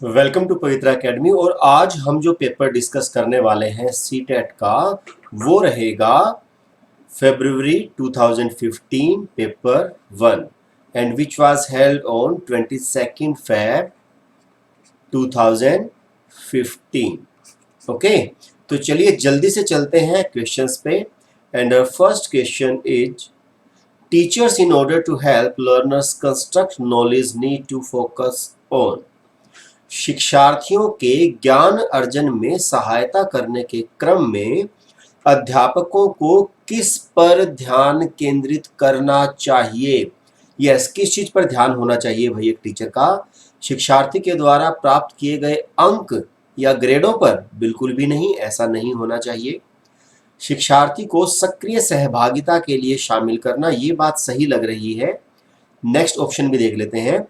Welcome to Pavitra academy. और आज हम जो पेपर डिस्कस करने वाले हैं सीटेट का, वो रहेगा फरवरी 2015 paper 1 and which was held on 22 Feb 2015। Okay, तो चलिए जल्दी से चलते हैं क्वेश्चंस पे। And first question is, teachers in order to help learners construct knowledge need to focus on. शिक्षार्थियों के ज्ञान अर्जन में सहायता करने के क्रम में अध्यापकों को किस पर ध्यान केंद्रित करना चाहिए। यस, किस चीज पर ध्यान होना चाहिए भाई एक टीचर का? शिक्षार्थी के द्वारा प्राप्त किए गए अंक या ग्रेडों पर? बिल्कुल भी नहीं, ऐसा नहीं होना चाहिए। शिक्षार्थी को सक्रिय सहभागिता के लिए शामिल करना, ये बात सही लग रही है। नेक्स्ट ऑप्शन भी देख लेते हैं।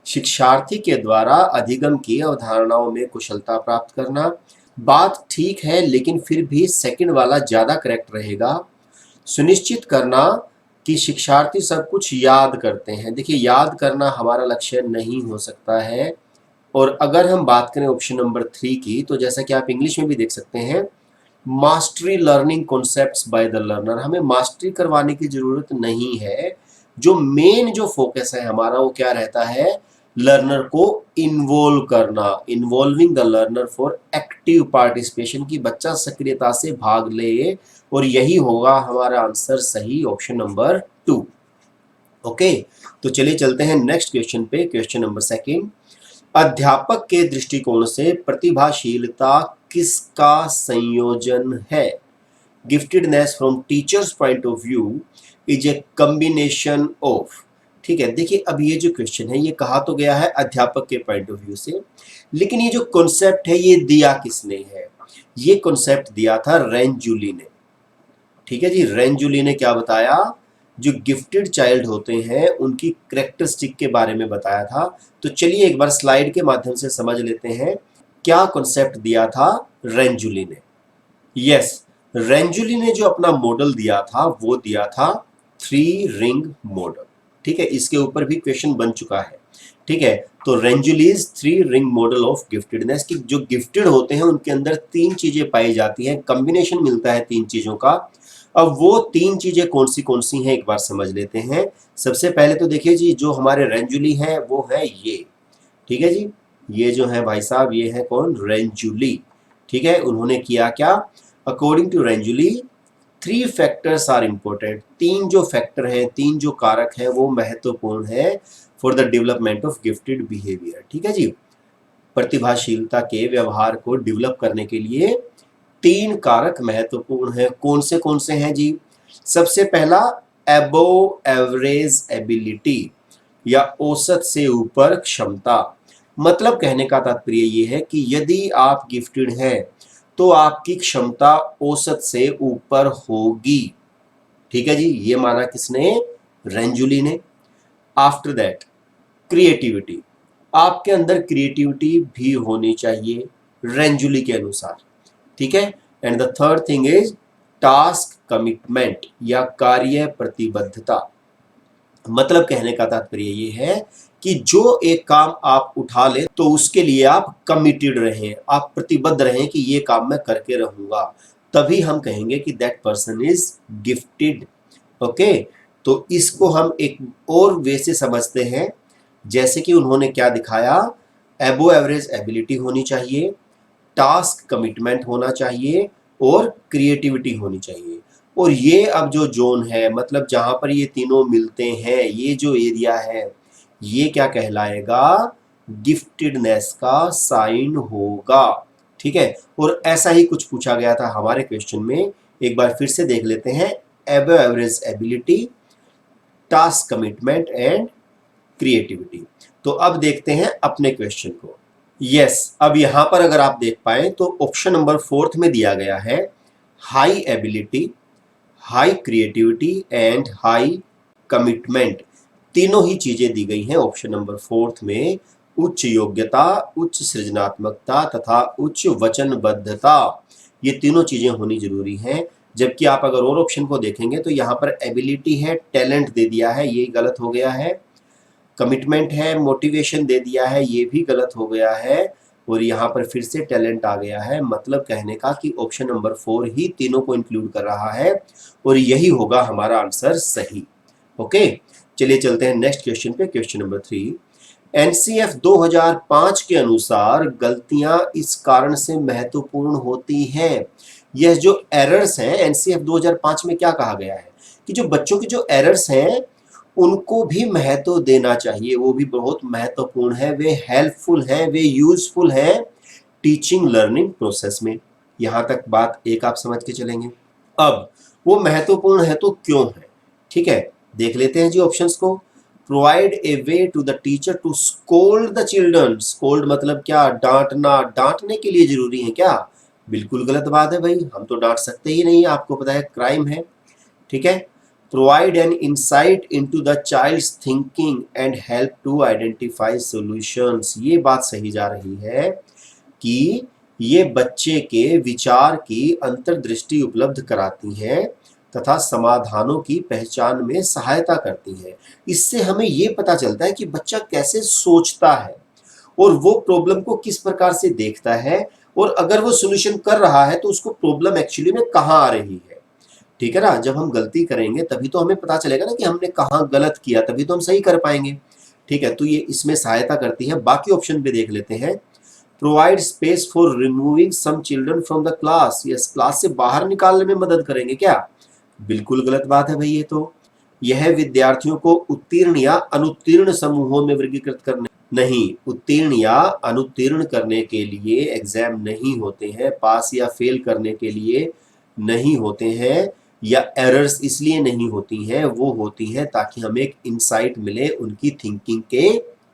शिक्षार्थी के द्वारा अधिगम की अवधारणाओं में कुशलता प्राप्त करना, बात ठीक है, लेकिन फिर भी सेकंड वाला ज्यादा करेक्ट रहेगा। सुनिश्चित करना कि शिक्षार्थी सब कुछ याद करते हैं। देखिए, याद करना हमारा लक्ष्य नहीं हो सकता है। और अगर हम बात करें ऑप्शन नंबर 3 की, तो जैसा कि आप इंग्लिश में भी देख सकते हैं, mastery learning concepts by the learner. हमें मास्टरी करवाने की जरूरत नहीं है। जो मेन जो फोकस है हमारा, वो क्या रहता है? लर्नर को इन्वॉल्व करना, involving the learner for active participation, की बच्चा सक्रियता से भाग ले। और यही होगा हमारा आंसर सही, ऑप्शन नंबर 2। ओके, तो चलिए चलते हैं नेक्स्ट क्वेश्चन पे। क्वेश्चन नंबर 2, अध्यापक के दृष्टिकोण से प्रतिभाशीलता किसका संयोजन है? Giftedness from teachers point of view is a combination of. ठीक है, देखिए अब ये जो क्वेश्चन है ये कहा तो गया है अध्यापक के पॉइंट ऑफ व्यू से, लेकिन ये जो कॉन्सेप्ट है ये दिया किसने है? ये कॉन्सेप्ट दिया था रेंजुली ने। ठीक है जी, रेंजुली ने क्या बताया? जो गिफ्टेड चाइल्ड होते हैं उनकी कैरेक्टरिस्टिक के बारे में बताया था। तो चलिए एक बार स्लाइड के माध्यम से समझ लेते हैं क्या कॉन्सेप्ट दिया था रेंजुली ने। यस, रेंजुली ने जो अपना मॉडल दिया था वो दिया था 3 रिंग मॉडल। ठीक है, इसके ऊपर भी क्वेश्चन बन चुका है। ठीक है, तो रेंजुलीज 3 रिंग मॉडल ऑफ गिफ्टेडनेस, की जो गिफ्टेड होते हैं उनके अंदर 3 चीजें पाई जाती हैं, कॉम्बिनेशन मिलता है 3 चीजों का। अब वो 3 चीजें कौन सी हैं एक बार समझ लेते हैं। सबसे पहले तो देखिए जी, जो हमारे रेंजुली है वो है ये। ठीक है जी, ये जो है भाई साहब, ये है कौन? रेंजुली। ठीक है, उन्होंने किया क्या? According to Renzulli 3 factors are important. 3 जो फैक्टर हैं, 3 जो कारक हैं वो महत्वपूर्ण है for the development of gifted behaviour. ठीक है जी, प्रतिभाशीलता के व्यवहार को डेवलप करने के लिए 3 कारक महत्वपूर्ण है। कौन से हैं जी? सबसे पहला, अबोव एवरेज एबिलिटी, या औसत से ऊपर क्षमता। मतलब कहने का तात्पर्य ये है कि यदि आप गिफ्टेड हैं तो आपकी क्षमता औसत से ऊपर होगी। ठीक है जी, ये माना किसने? रेंजुली ने। आफ्टर दैट, क्रिएटिविटी, आपके अंदर क्रिएटिविटी भी होनी चाहिए रेंजुली के अनुसार। ठीक है, and the third thing is task commitment, या कार्य प्रतिबद्धता। मतलब कहने का तात्पर्य ये है कि जो एक काम आप उठा ले तो उसके लिए आप कमिटेड रहें, आप प्रतिबद्ध रहें कि ये काम मैं करके रहूंगा, तभी हम कहेंगे कि that person is gifted. Okay, तो इसको हम एक और वे से समझते हैं, जैसे कि उन्होंने क्या दिखाया? एबो एवरेज एबिलिटी होनी चाहिए, टास्क कमिटमेंट होना चाहिए, और क्रिएटिविटी होनी चाहिए। और ये अब जो जोन है, मतलब जहां पर ये तीनों मिलते हैं, ये जो एरिया है, ये क्या कहलाएगा? गिफ्टेडनेस का साइन होगा। ठीक है, और ऐसा ही कुछ पूछा गया था हमारे क्वेश्चन में। एक बार फिर से देख लेते हैं। Above average ability, task commitment and creativity. तो अब देखते हैं अपने क्वेश्चन को। यस, अब यहां पर अगर आप देख पाए तो ऑप्शन नंबर 4 में दिया गया है high ability, high creativity and high commitment. तीनों ही चीजें दी गई हैं ऑप्शन नंबर 4 में। उच्च योग्यता, उच्च सृजनात्मकता तथा उच्च वचनबद्धता, ये तीनों चीजें होनी जरूरी हैं। जबकि आप अगर और ऑप्शन को देखेंगे तो यहाँ पर एबिलिटी है, टैलेंट दे दिया है, ये गलत हो गया है। कमिटमेंट है, मोटिवेशन दे दिया है, ये भी गलत हो गया है, और यहाँ पर फिर से टैलेंट आ गया है। मतलब कहने का कि ऑप्शन नंबर 4 ही तीनों को इंक्लूड कर रहा है और यही होगा हमारा आंसर सही। ओके, चलिए चलते हैं नेक्स्ट क्वेश्चन पे। क्वेश्चन नंबर 3, एनसीएफ 2005 के अनुसार गलतियां इस कारण से महत्वपूर्ण होती हैं। यह जो एरर्स हैं, एनसीएफ 2005 में क्या कहा गया है कि जो बच्चों की जो एरर्स हैं उनको भी महत्व देना चाहिए, वो भी बहुत महत्वपूर्ण है, वे हेल्पफुल हैं, वे यूजफुल हैं टीचिंग लर्निंग प्रोसेस में। यहां तक बात एक आप समझ के चलेंगे। अब वो महत्वपूर्ण है तो क्यों है, ठीक है, देख लेते हैं जी ऑप्शंस को। Provide a way to the teacher to scold the children. Scold मतलब क्या, डांटना, डांटने के लिए जरूरी है क्या? बिल्कुल गलत बात है भाई, हम तो डांट सकते ही नहीं, आपको पता है क्राइम है, ठीक है। Provide an insight into the child's thinking and help to identify solutions. ये बात सही जा रही है कि ये बच्चे के विचार की अंतर्दृष्टि उपलब्ध कराती हैं तथा समाधानों की पहचान में सहायता करती हैं। इससे हमें ये पता चलता है कि बच्चा कैसे सोचता है और वो प्रॉब्लम को किस प्रकार से देखता है, और अगर वो सॉल्यूशन कर रहा है तो उसको प्रॉब्लम एक्चुअली में कहाँ आ रही है, ठीक है ना। जब हम गलती करेंगे तभी तो हमें पता चलेगा ना कि हमने कहाँ गलत किया, तभी तो हम सही कर पाएंगे, ठीक है। तो ये इसमें सहायता करती है। बाकी ऑप्शन भी देख लेते हैं। Provide space for removing some children from the class. Yes, class से बाहर निकालने में मदद करेंगे क्या? बिल्कुल गलत बात है भाई ये तो। यह विद्यार्थियों को उत्तीर्ण या अनुत्तीर्ण समूहों में वर्गीकृत करने, नहीं, उत्तीर्ण या अनुत्तीर्ण करने के लिए एग्जाम नहीं होते हैं, पास या फेल करने के लिए नहीं होते हैं, या एरर्स इसलिए नहीं होती हैं, वो होती हैं ताकि हमें एक इंसाइट मिले उनकी थिंकिंग के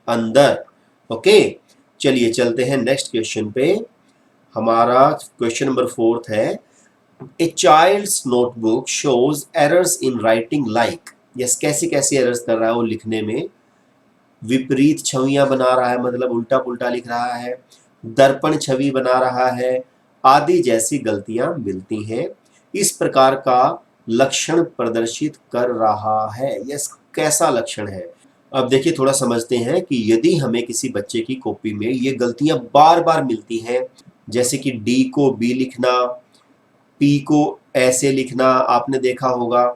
अंदर। ओके, चलिए चलते हैं नेक्स्ट क्वेश्चन पे। हमारा क्वेश्चन नंबर 4 है, a child's notebook shows errors in writing like. Yes, कैसी कैसी एरर्स कर रहा है वो लिखने में? विपरीत छवियां बना रहा है, मतलब उल्टा पुल्टा लिख रहा है, दर्पण छवि बना रहा है, आदि जैसी गलतियां मिलती हैं। इस प्रकार का लक्षण प्रदर्शित कर रहा है। यस, कैसा लक्षण है? अब देखिए थोड़ा समझते हैं कि यदि हमें किसी बच्चे की कॉपी में ये गलतियां बार बार मिलती हैं, जैसे कि डी को बी लिखना, पी को ऐसे लिखना, आपने देखा होगा,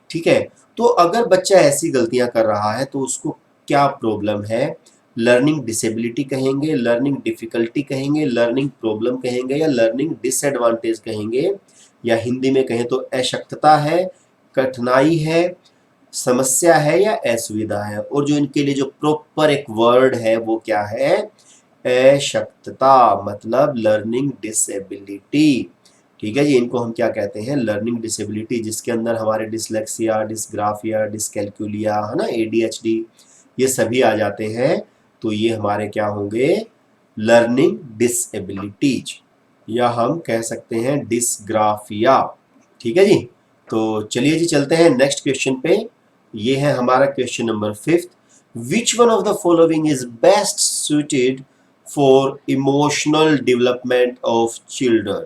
ठीक है। तो अगर बच्चा ऐसी गलतियां कर रहा है तो उसको क्या प्रॉब्लम है? लर्निंग डिसेबिलिटी कहेंगे, लर्निंग डिफिकल्टी कहेंगे, लर्निंग प्रॉब्लम कहेंगे, या लर्निंग डिसएडवांटेज कहेंगे, या हिंदी में कहें तो अशक्तता है, कठिनाई है, समस्या है, या असुविधा है। और जो इनके लिए जो प्रॉपर एक वर्ड है वो क्या है? अशक्तता, मतलब लर्निंग डिसेबिलिटी, ठीक है जी। इनको हम क्या कहते हैं? लर्निंग डिसेबिलिटी, जिसके अंदर हमारे डिसलेक्सिया, डिसग्राफिया, डिसकैल्कुलिया, है ना, एडीएचडी, ये सभी आ जाते हैं। तो ये हमारे क्या होंगे? लर्निंग डिसेबिलिटीज, या हम कह सकते हैं डिसग्राफिया, ठीक है जी। तो चलिए जी चलते हैं नेक्स्ट क्वेश्चन पे। ये है हमारा question number 5। Which one of the following is best suited for emotional development of children.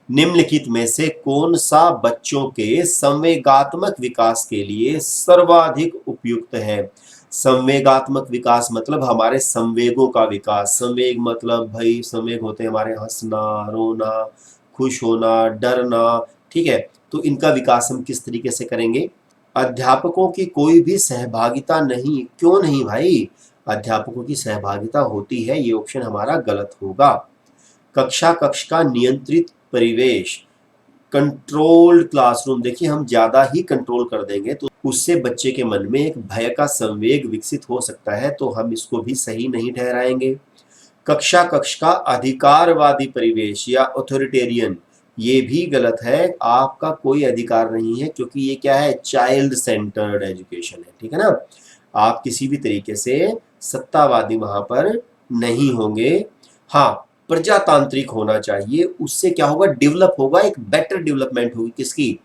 निम्नलिखित में से कौन सा बच्चों के संवेगात्मक विकास के लिए सर्वाधिक उपयुक्त है? संवेगात्मक विकास मतलब हमारे संवेगों का विकास। संवेग मतलब भाई, संवेग होते हैं हमारे हंसना, रोना, खुश होना, डरना, ठीक है। तो इनका विकास हम किस तरीके से करेंगे? अध्यापकों की कोई भी सहभागिता नहीं। क्यों नहीं भाई? अध्यापकों की सहभागिता होती है, ये ऑप्शन हमारा गलत होगा। कक्षा कक्ष का नियंत्रित परिवेश, कंट्रोल्ड क्लासरूम। देखिए हम ज्यादा ही कंट्रोल कर देंगे तो उससे बच्चे के मन में एक भय का संवेग विकसित हो सकता है, तो हम इसको भी सही नहीं ठहराएंगे। कक्षा कक्ष का अधिकारवादी परिवेश या ऑथोरिटेरियन, ये भी गलत है। आपका कोई अधिकार नहीं है, क्योंकि ये क्या है? चाइल्ड सेंटर्ड एजुकेशन है, ठीक है ना। आप किसी भी तरीके से सत्तावादी वहां पर नहीं होंगे। हाँ, प्रजातांत्रिक होना चाहिए, उससे क्या होगा? डेवलप होगा, एक बेटर डेवलपमेंट होगी किसकी?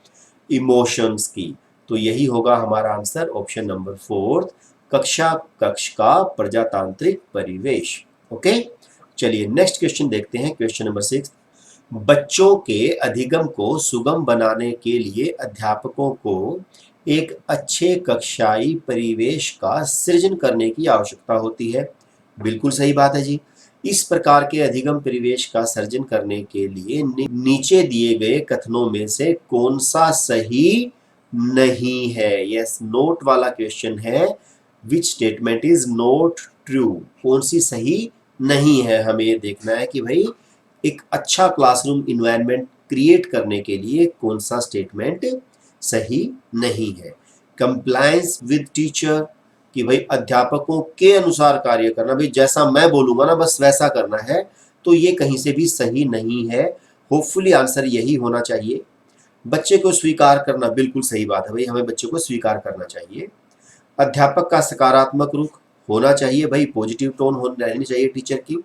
इमोशंस की। तो यही होगा हमारा आंसर, ऑप्शन नंबर 4, कक्षा कक्ष का प्रजातांत्रिक परिवेश। ओके, चलिए नेक्स्ट क्वेश्चन देखते हैं। Question number 6। बच्चों के अधिगम को सुगम बनाने के लिए अध्यापकों को एक अच्छे कक्षाई परिवेश का सृजन करने की आवश्यकता होती है। बिल्कुल सही बात है जी। इस प्रकार के अधिगम परिवेश का सर्जन करने के लिए नीचे दिए गए कथनों में से कौन सा सही नहीं है? यस, नोट वाला क्वेश्चन है। Which statement is not true? कौन सी सही नहीं है? हमें ये देखना है कि भाई एक अच्छा क्लासरूम इन्वायरमेंट क्रिएट करने के लिए कौन सा स्टेटमेंट सही नहीं है। कंप्लायंस विद टीचर, कि भाई अध्यापकों के अनुसार कार्य करना, भाई जैसा मैं बोलूंगा ना बस वैसा करना है, तो ये कहीं से भी सही नहीं है। होपफुली आंसर यही होना चाहिए। बच्चे को स्वीकार करना, बिल्कुल सही बात है भाई, हमें बच्चे को स्वीकार करना चाहिए। अध्यापक का सकारात्मक रुख होना चाहिए, भाई पॉजिटिव टोन रहनी चाहिए टीचर की।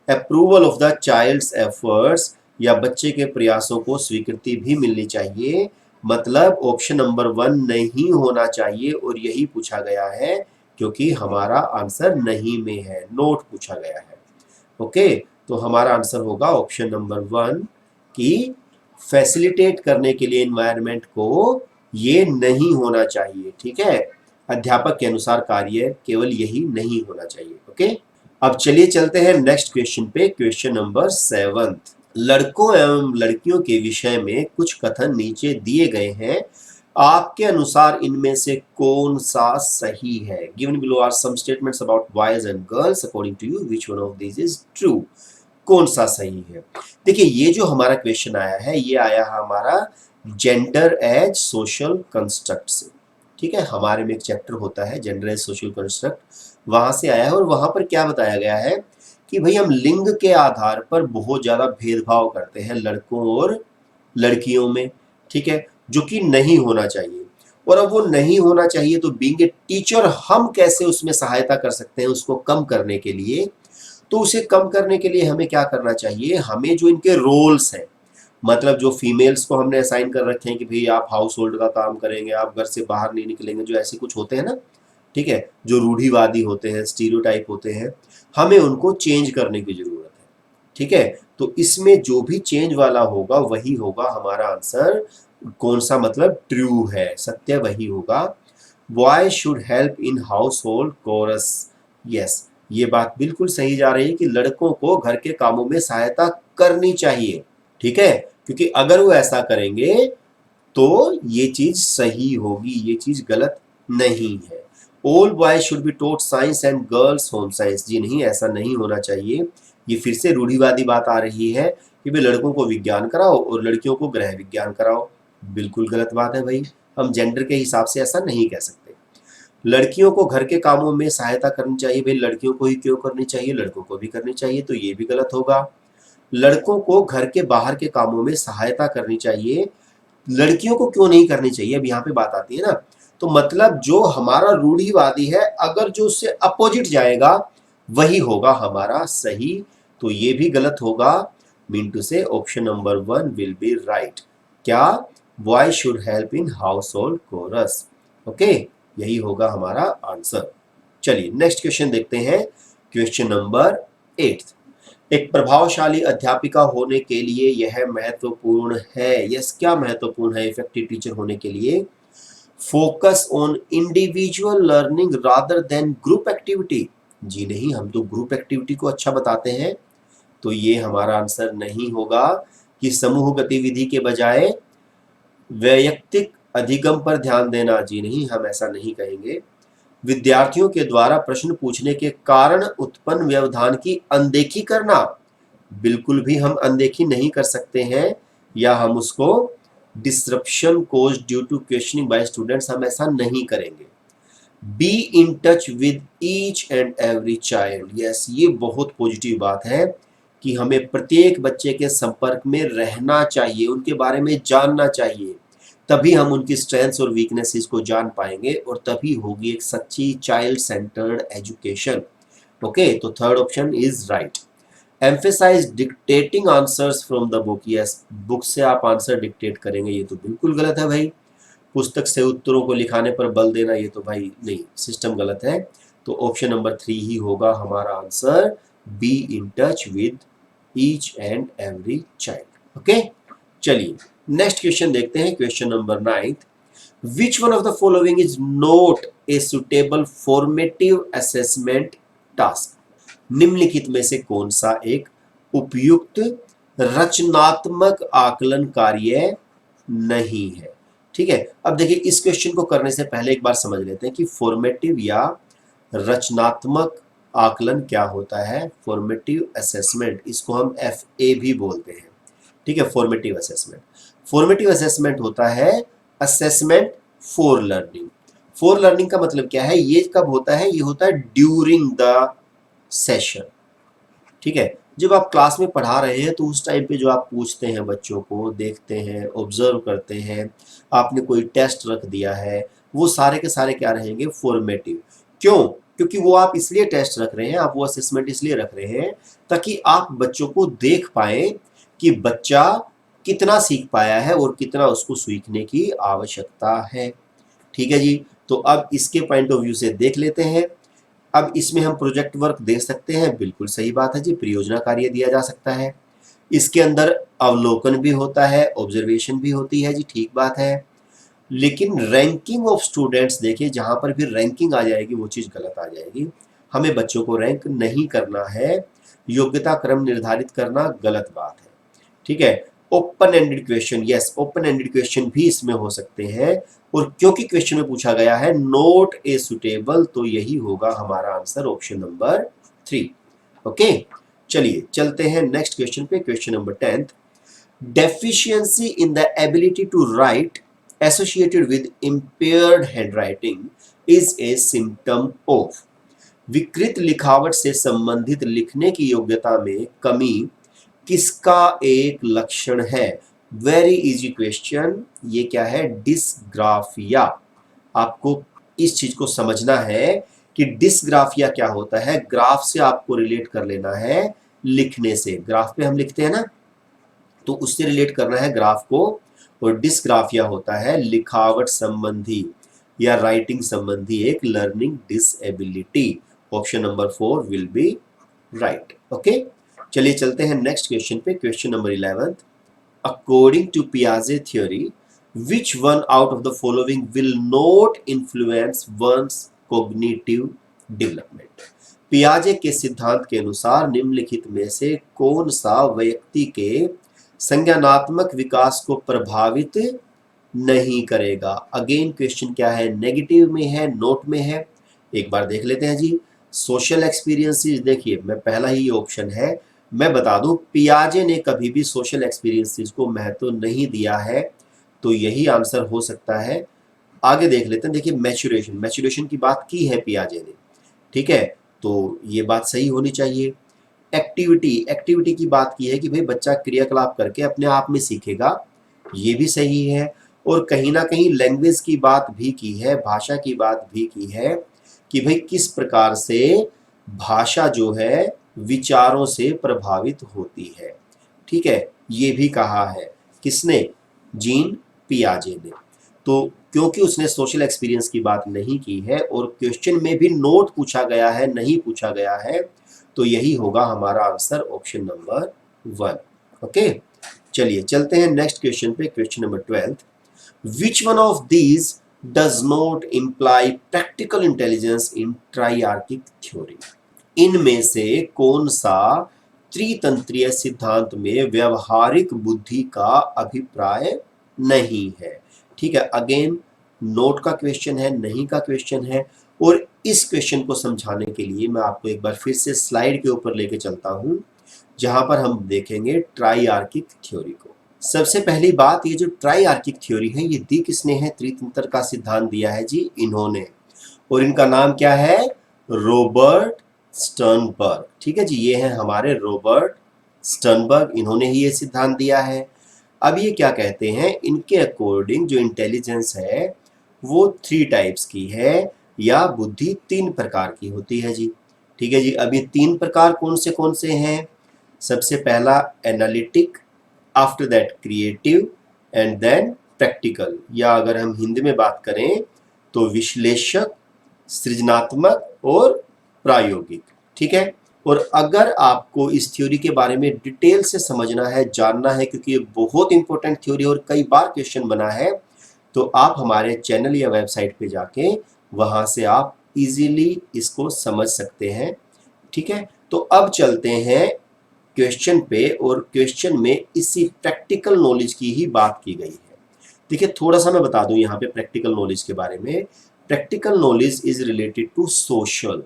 Approval of the child's efforts, या बच्चे के प्रयासों को स्वीकृति भी मिलनी चाहिए। मतलब ऑप्शन नंबर 1 नहीं होना चाहिए, और यही पूछा गया है क्योंकि हमारा आंसर नहीं में है, नोट पूछा गया है। ओके, तो हमारा आंसर होगा ऑप्शन नंबर 1 कि फैसिलिटेट करने के लिए एनवायरनमेंट को ये नहीं होना चाहिए। ठीक है, अध्यापक के अनुसार कार्य केवल यही नहीं होना चाहिए। ओके, अब चलिए चलते हैं नेक्स्ट क्वेश्चन पे, क्वेश्चन नंबर 7। लड़कों एवं लड़कियों के विषय में कुछ कथन नीचे दिए गए हैं, आपके अनुसार इनमें से कौन सा सही है? Given below are some statements about boys and girls, according to you which one of this is true? कौन सा सही है? देखिए, ये जो हमारा क्वेश्चन आया है ये आया हमारा जेंडर एज सोशल कंस्ट्रक्ट से। ठीक है, हमारे में एक चैप्टर होता है जेंडर एज सोशल कंस्ट्रक्ट, वहां से आया है। और वहां पर क्या बताया गया है कि भाई हम लिंग के आधार पर बहुत ज्यादा भेदभाव करते हैं लड़कों और लड़कियों में। ठीक है, जो कि नहीं होना चाहिए। और अब वो नहीं होना चाहिए तो बीइंग ए टीचर हम कैसे उसमें सहायता कर सकते हैं उसको कम करने के लिए? तो उसे कम करने के लिए हमें क्या करना चाहिए? हमें जो इनके रोल्स हैं, मतलब जो फीमेल्स को हमने असाइन कर रखे हैं कि भाई आप हाउस होल्ड का काम करेंगे, आप घर से बाहर नहीं निकलेंगे, जो ऐसे कुछ होते हैं ना, ठीक है, जो रूढ़िवादी होते हैं, स्टीरियोटाइप होते हैं, हमें उनको चेंज करने की जरूरत है। ठीक है, तो इसमें जो भी चेंज वाला होगा वही होगा हमारा आंसर। कौन सा मतलब ट्रू है, सत्य वही होगा। Boy should help in household chores, yes, ये बात बिल्कुल सही जा रही है कि लड़कों को घर के कामों में सहायता करनी चाहिए। ठीक है, क्योंकि अगर वो ऐसा करेंगे तो ये चीज सही होगी, ये चीज गलत नहीं है। All boys should be taught science and girls home science, जी नहीं, ऐसा नहीं होना चाहिए। ये फिर से रूढ़िवादी बात आ रही है कि भाई लड़कों को विज्ञान कराओ और लड़कियों को गृह विज्ञान कराओ। बिल्कुल गलत बात है भाई, हम जेंडर के हिसाब से ऐसा नहीं कह सकते। लड़कियों को घर के कामों में सहायता करनी चाहिए, भाई लड़कियों को ही क्यों करनी चाहिए, लड़कों को भी करनी चाहिए, तो ये भी गलत होगा। लड़कों को घर के बाहर के कामों में सहायता करनी चाहिए, लड़कियों को क्यों नहीं करनी चाहिए, अब यहाँ पे बात आती है ना। तो मतलब जो हमारा रूढ़िवादी है, अगर जो उससे अपोजिट जाएगा वही होगा हमारा सही, तो ये भी गलत होगा। Mean to say option number 1 will be right. क्या? Boy should help in household chores. Okay, यही होगा हमारा आंसर। चलिए नेक्स्ट क्वेश्चन देखते हैं, क्वेश्चन नंबर 8। एक प्रभावशाली अध्यापिका होने के लिए यह महत्वपूर्ण है, यस, क्या महत्वपूर्ण है इफेक्टिव टीचर होने के लिए? Focus on individual learning rather than group activity, जी नहीं, हम तो ग्रुप एक्टिविटी को अच्छा बताते हैं, तो ये हमारा आंसर नहीं होगा। कि समूह गतिविधि के बजाय वैयक्तिक अधिगम पर ध्यान देना, जी नहीं, हम ऐसा नहीं कहेंगे। विद्यार्थियों के द्वारा प्रश्न पूछने के कारण उत्पन्न व्यवधान की अनदेखी करना, बिल्कुल भी हम अनदेखी नहीं कर सकते हैं, या हम उसको disruption caused due to questioning by students, हम ऐसा नहीं करेंगे। Be in touch with each and every child, yes, ये बहुत पॉजिटिव बात है कि हमें प्रत्येक बच्चे के संपर्क में रहना चाहिए, उनके बारे में जानना चाहिए, तभी हम उनकी स्ट्रेंथ्स और वीकनेसेस को जान पाएंगे और तभी होगी एक सच्ची चाइल्ड सेंटर्ड एजुकेशन। ओके, तो third option is right. Emphasise dictating answers from the book, yes, book से आप आंसर डिक्टेट करेंगे, ये तो बिल्कुल गलत है भाई। पुस्तक से उत्तरों को लिखाने पर बल देना, ये तो भाई नहीं, सिस्टम गलत है। तो ऑप्शन नंबर 3 ही होगा हमारा answer, B in touch with each and every child. Okay, चलिए नेक्स्ट क्वेश्चन देखते हैं, question number 9। Which one of the following is not a suitable formative assessment task, निम्नलिखित में से कौन सा एक उपयुक्त रचनात्मक आकलन कार्य नहीं है। ठीक है, अब देखिए इस क्वेश्चन को करने से पहले एक बार समझ लेते हैं कि फॉर्मेटिव या रचनात्मक आकलन क्या होता है। फॉर्मेटिव असेसमेंट, इसको हम FA भी बोलते हैं। ठीक है, फॉर्मेटिव असेसमेंट। फॉर्मेटिव असेसमेंट होता है assessment for learning. For learning का मतलब क्या है, ये कब होता है, ये होता है ड्यूरिंग द सेशन। ठीक है, जब आप क्लास में पढ़ा रहे हैं तो उस टाइम पे जो आप पूछते हैं, बच्चों को देखते हैं, ऑब्जर्व करते हैं, आपने कोई टेस्ट रख दिया है, वो सारे के सारे क्या रहेंगे, फॉर्मेटिव। क्यों? क्योंकि वो आप इसलिए टेस्ट रख रहे हैं, आप वो असेसमेंट इसलिए रख रहे हैं ताकि आप बच्चों को देख पाए कि बच्चा कितना सीख पाया है और कितना उसको सीखने की आवश्यकता है। ठीक है जी, तो अब इसके पॉइंट ऑफ व्यू से देख लेते हैं। अब इसमें हम प्रोजेक्ट वर्क दे सकते हैं, बिल्कुल सही बात है जी, परियोजना कार्य दिया जा सकता है। इसके अंदर अवलोकन भी होता है, ऑब्जर्वेशन भी होती है जी, ठीक बात है। लेकिन रैंकिंग ऑफ स्टूडेंट्स, देखिए जहां पर भी रैंकिंग आ जाएगी वो चीज गलत आ जाएगी। हमें बच्चों को रैंक नहीं करना है, योग्यता क्रम निर्धारित करना गलत बात है। ठीक है, open ended question, yes open ended question भी इसमें हो सकते हैं, और क्योंकि क्वेश्चन में पूछा गया है नोट ए सुटेबल, तो यही होगा हमारा आंसर, ऑप्शन नंबर 3। ओके, चलिए चलते हैं नेक्स्ट क्वेश्चन पे, question number 10th। Deficiency in the ability to write associated with impaired handwriting is a symptom of, विकृत लिखावट से संबंधित लिखने की योग्यता में कमी किसका एक लक्षण है। वेरी इजी क्वेश्चन, ये क्या है, डिस्ग्राफिया। आपको इस चीज को समझना है कि डिस्ग्राफिया क्या होता है। ग्राफ से आपको रिलेट कर लेना है, लिखने से, ग्राफ पे हम लिखते हैं ना, तो उससे रिलेट करना है ग्राफ को। और डिस्ग्राफिया होता है लिखावट संबंधी या राइटिंग संबंधी एक learning disability. Option number 4 will be right. Okay, चलिए चलते हैं नेक्स्ट क्वेश्चन पे, question number 11th। According to पियाजे theory, which one out of the following will not influence one's cognitive development? पियाजे के सिद्धांत के अनुसार निम्नलिखित में से कौन सा व्यक्ति के संज्ञानात्मक विकास को प्रभावित नहीं करेगा। अगेन क्वेश्चन क्या है, नेगेटिव में है, नोट में है, एक बार देख लेते हैं जी। सोशल एक्सपीरियंसेस, देखिए मैं पहला ही ऑप्शन है, मैं बता दूं पियाजे ने कभी भी सोशल एक्सपीरियंसेस को महत्व नहीं दिया है, तो यही आंसर हो सकता है। आगे देख लेते हैं, देखिए मैच्योरेशन, मैच्योरेशन की बात की है पियाजे ने, ठीक है, तो ये बात सही होनी चाहिए। एक्टिविटी, एक्टिविटी की बात की है कि भाई बच्चा क्रियाकलाप करके अपने आप में सीखेगा, ये भी सही है। और कहीं ना कहीं लैंग्वेज की बात भी की है, भाषा की बात भी की है कि भाई किस प्रकार से भाषा जो है विचारों से प्रभावित होती है। ठीक है, ये भी कहा है किसने, जीन पियाजे ने। तो क्योंकि उसने सोशल एक्सपीरियंस की बात नहीं की है और क्वेश्चन में भी नोट पूछा गया है, नहीं पूछा गया है, तो यही होगा हमारा आंसर, ऑप्शन नंबर 1। ओके, चलिए चलते हैं नेक्स्ट क्वेश्चन पे, question number 12th। Which one of these does not imply practical intelligence in triarchic theory? इनमें से कौन सा त्रितंत्रीय सिद्धांत में व्यवहारिक बुद्धि का अभिप्राय नहीं है। ठीक है, अगेन नोट का क्वेश्चन है, नहीं का क्वेश्चन है। और इस क्वेश्चन को समझाने के लिए मैं आपको एक बार फिर से स्लाइड के ऊपर लेके चलता हूं, जहां पर हम देखेंगे ट्राइआर्किक थ्योरी को। सबसे पहली बात, ये जो ट्राइआर्किक थ्योरी है ये दी किसने है, त्रितंत्र का सिद्धांत दिया है जी इन्होंने, और इनका नाम क्या है, रॉबर्ट स्टर्नबर्ग। ठीक है जी, ये है हमारे रॉबर्ट स्टर्नबर्ग, इन्होंने ही ये सिद्धांत दिया है। अब ये क्या कहते हैं, इनके अकॉर्डिंग जो इंटेलिजेंस है वो 3 टाइप्स की है, या बुद्धि 3 प्रकार की होती है जी। ठीक है जी, अब ये 3 प्रकार कौन से हैं, सबसे पहला analytic, after that creative, and then practical, या अगर हम हिंदी में बात करें तो विश्लेषक, सृजनात्मक और प्रायोगिक। ठीक है, और अगर आपको इस थ्योरी के बारे में डिटेल से समझना है, जानना है, क्योंकि ये बहुत इंपॉर्टेंट थ्योरी और कई बार क्वेश्चन बना है, तो आप हमारे चैनल या वेबसाइट पे जाके वहां से आप इजीली इसको समझ सकते हैं। ठीक है, तो अब चलते हैं क्वेश्चन पे, और क्वेश्चन में इसी प्रैक्टिकल नॉलेज की ही बात की गई है। देखिए, थोड़ा सा मैं बता दूं यहाँ पे प्रैक्टिकल नॉलेज के बारे में। Practical knowledge is related to social.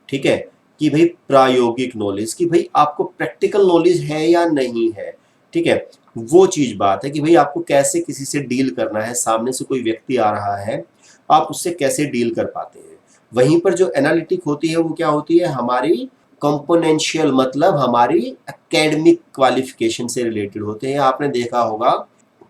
ठीक है, कि भाई प्रायोगिक नॉलेज, कि भाई आपको प्रैक्टिकल नॉलेज है या नहीं है। ठीक है, वो चीज बात है कि भाई आपको कैसे किसी से डील करना है, सामने से कोई व्यक्ति आ रहा है, आप उससे कैसे डील कर पाते हैं। वहीं पर जो एनालिटिक होती है वो क्या होती है, हमारी कंपोनेंशियल, मतलब हमारी एकेडमिक क्वालिफिकेशन से रिलेटेड होते हैं। आपने देखा होगा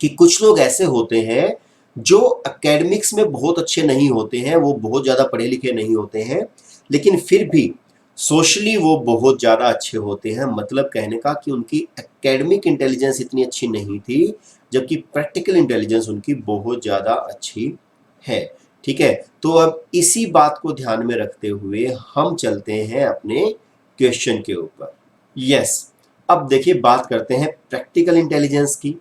कि कुछ लोग ऐसे होते हैं जो एकेडमिक्स में बहुत अच्छे नहीं होते हैं, वो बहुत ज़्यादा पढ़े लिखे नहीं होते हैं, लेकिन फिर भी सोशली वो बहुत ज़्यादा अच्छे होते हैं। मतलब कहने का कि उनकी एकेडमिक इंटेलिजेंस इतनी अच्छी नहीं थी, जबकि प्रैक्टिकल इंटेलिजेंस उनकी बहुत ज़्यादा अच्छी है। ठीक है, तो अब इसी बात को ध्यान में रखते हुए हम चलते हैं अपने क्वेश्चन के ऊपर। यस, अब देखिए बात करते हैं प्रैक्टिकल इंटेलिजेंस की।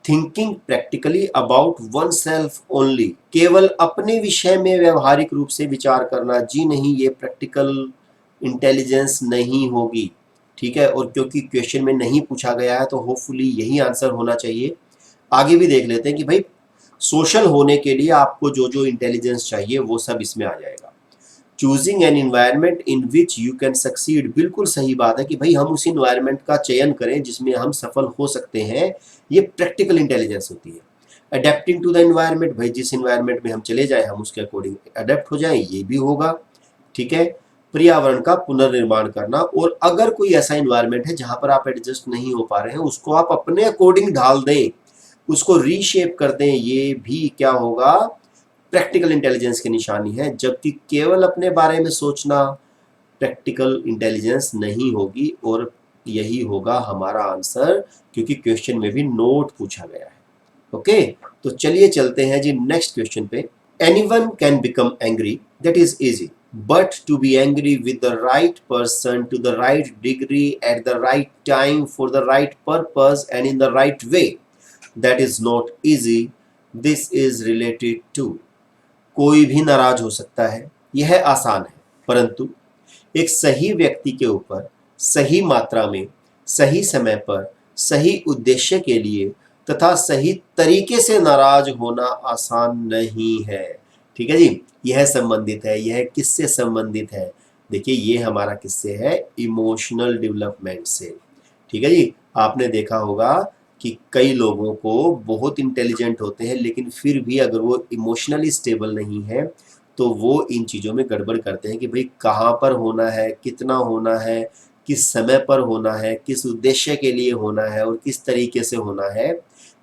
Thinking practically about one self only, केवल अपने विषय में व्यवहारिक रूप से विचार करना, जी नहीं, ये प्रैक्टिकल इंटेलिजेंस नहीं होगी। ठीक है, और क्योंकि क्वेश्चन में नहीं पूछा गया है तो होपफुली यही आंसर होना चाहिए। आगे भी देख लेते हैं कि भाई सोशल होने के लिए आपको जो जो इंटेलिजेंस चाहिए वो सब इसमें आ जाएगा। Choosing an environment in which you can succeed, बिल्कुल सही बात है कि भाई हम उस इन्वायरमेंट का चयन करें जिसमें हम सफल हो सकते हैं, ये प्रैक्टिकल इंटेलिजेंस होती है। अडेप्टिंग टू द इन्वायरमेंट, भाई जिस इन्वायरमेंट में हम चले जाएं हम उसके अकॉर्डिंग अडेप्ट हो जाएं, ये भी होगा। ठीक है, पर्यावरण का पुनर्निर्माण करना, और अगर कोई ऐसा इन्वायरमेंट है जहां पर आप एडजस्ट नहीं हो पा रहे हैं उसको आप अपने अकॉर्डिंग ढाल दें, उसको रीशेप कर दें, ये भी क्या होगा, प्रैक्टिकल इंटेलिजेंस की निशानी है। जबकि केवल अपने बारे में सोचना प्रैक्टिकल इंटेलिजेंस नहीं होगी, और यही होगा हमारा आंसर, क्योंकि क्वेश्चन में भी नोट पूछा गया है। ओके, तो चलिए चलते हैं जी नेक्स्ट क्वेश्चन पे। Anyone can become angry, that is easy, but to be angry with the right person to the right degree at the right time for the right purpose and in the right way, that is not easy. This is related to, कोई भी नाराज हो सकता है, यह आसान है, परंतु एक सही व्यक्ति के ऊपर सही मात्रा में, सही समय पर, सही उद्देश्य के लिए तथा सही तरीके से नाराज होना आसान नहीं है। ठीक है जी, यह संबंधित है, यह किससे संबंधित है, देखिए ये हमारा किससे है, इमोशनल डेवलपमेंट से। ठीक है जी, आपने देखा होगा कि कई लोगों को बहुत इंटेलिजेंट होते हैं लेकिन फिर भी अगर वो इमोशनली स्टेबल नहीं है तो वो इन चीज़ों में गड़बड़ करते हैं कि भाई कहाँ पर होना है, कितना होना है, किस समय पर होना है, किस उद्देश्य के लिए होना है और किस तरीके से होना है।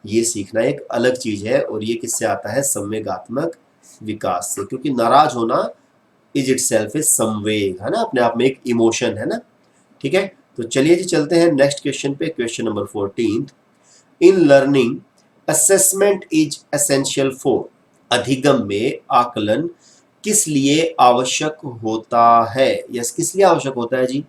ये सीखना एक अलग चीज़ है, और ये किससे आता है, संवेगात्मक विकास से, क्योंकि नाराज होना इज इट सेल्फ ए संवेग, है ना, अपने आप में एक इमोशन है ना। ठीक है, तो चलिए जी चलते हैं नेक्स्ट क्वेश्चन पे, question number 14। In learning assessment is essential for, अधिगम में आकलन किस लिए आवश्यक होता है। यस, किस लिए आवश्यक होता है जी,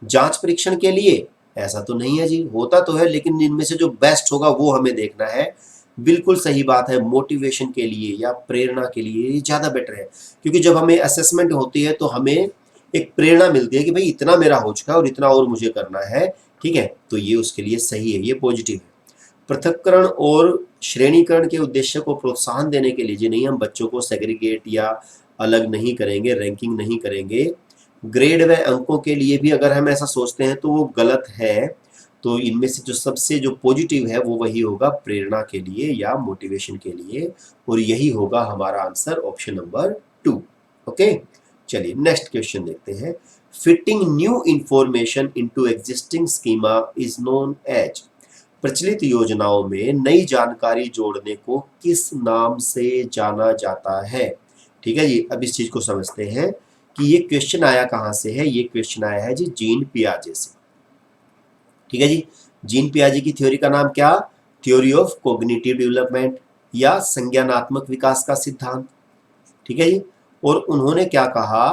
जांच परीक्षण के लिए, ऐसा तो नहीं है जी, होता तो है लेकिन इनमें से जो बेस्ट होगा वो हमें देखना है। बिल्कुल सही बात है, मोटिवेशन के लिए या प्रेरणा के लिए ये ज़्यादा बेटर है, क्योंकि जब हमें असेसमेंट होती है तो हमें एक प्रेरणा मिलती है कि भाई इतना मेरा हो चुका है और इतना और मुझे करना है। ठीक है, तो ये उसके लिए सही है, ये पॉजिटिव है। पृथक्करण और श्रेणीकरण के उद्देश्य को प्रोत्साहन देने के लिए, जी नहीं, हम बच्चों को सेग्रीगेट या अलग नहीं करेंगे, रैंकिंग नहीं करेंगे। ग्रेड व अंकों के लिए भी अगर हम ऐसा सोचते हैं तो वो गलत है। तो इनमें से जो सबसे जो पॉजिटिव है वो वही होगा, प्रेरणा के लिए या मोटिवेशन के लिए, और यही होगा हमारा आंसर, ऑप्शन नंबर 2। ओके, चलिए नेक्स्ट क्वेश्चन देखते हैं। Fitting new information into existing schema is known as, प्रचलित योजनाओं में नई जानकारी जोड़ने को किस नाम से जाना जाता है। ठीक है जी, अब इस चीज को समझते हैं कि ये क्वेश्चन आया कहां से है। ये क्वेश्चन आया है जी जीन पियाजे से। ठीक है जी, जीन पियाजे की थ्योरी का नाम क्या, थ्योरी ऑफ कॉग्निटिव डेवलपमेंट या संज्ञानात्मक विकास का सिद्धांत। ठीक है जी, और उन्होंने क्या कहा